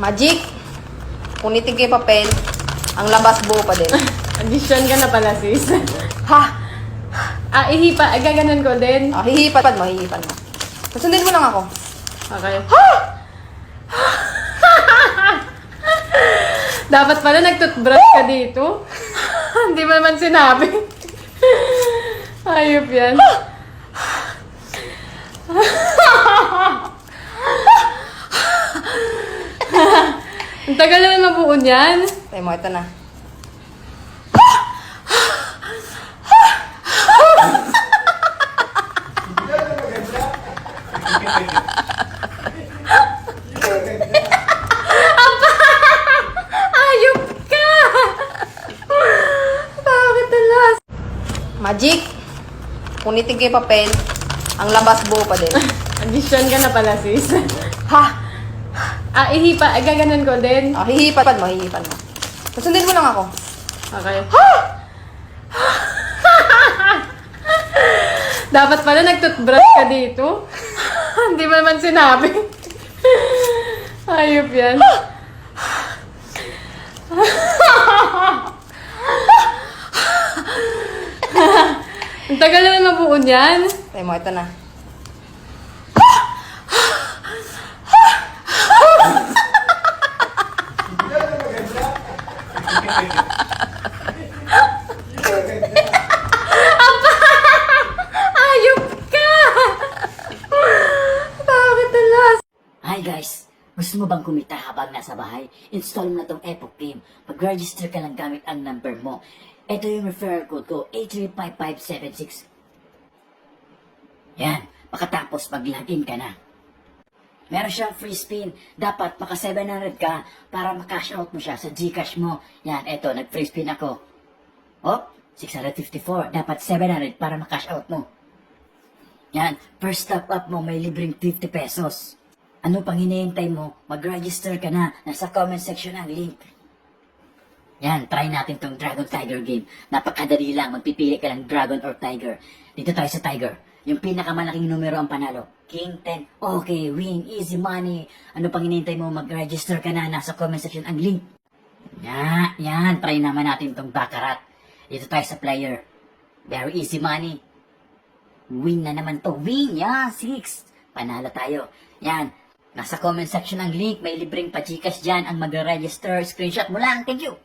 Magic. Kunitin ko yung papel. Ang labas buo pa din. Addition ka na pala, sis. Ha? Gaganon ko din. Hihipan mo, hihipan mo. Susundin mo lang ako. Okay. Dapat pala nag-toothbrush ka dito. Hindi mo naman sinabi. Ayop yan. Ang tagal naman mabuo niyan. Tayo mo, ito na. Ayop ka! Bakit alas? Magic. Kunitin ko yung papel. Ang labas buo pa din. Addition ka na pala, sis. Ha? Gaganon ko din. Hihipan mo, hihipan mo. Susundin mo lang ako. Okay. Dapat pala nag-toothbrush ka dito. Hindi mo naman sinabi. Ayop yan. Ang tagal naman mabuo niyan. Tayo mo, ito na. Ayop ka! Bakit alas? Hi guys! Gusto mo bang kumita habang nasa bahay? Install mo na tong Epoch Game. Mag-register ka lang gamit ang number mo. Ito yung referral code ko, 835576. Yan, pagkatapos mag-login ka na. Meron siyang free spin. Dapat maka 700 ka para makash out mo siya sa Gcash mo. Yan, eto, nag-free spin ako. Oh, 654. Dapat 700 para makash out mo. Yan, first top up mo may libreng 50 pesos. Ano pang hinihintay mo? Mag-register ka na. Nasa comment section ang link. Yan, try natin tong Dragon Tiger game. Napakadali lang. Magpipili ka lang Dragon or Tiger. Dito tayo sa Tiger. Yung pinakamalaking numero ang panalo. King 10. Okay, win. Easy money. Ano pang hinihintay mo? Mag-register ka na. Nasa comment section ang link. Yan. Try naman natin tong Baccarat. Dito tayo sa player. Very easy money. Win na naman to. Win! Yan, 6. Panalo tayo. Yan. Nasa comment section ang link. May libreng pa-Gcash dyan ang mag-register. Screenshot mo lang. Thank you!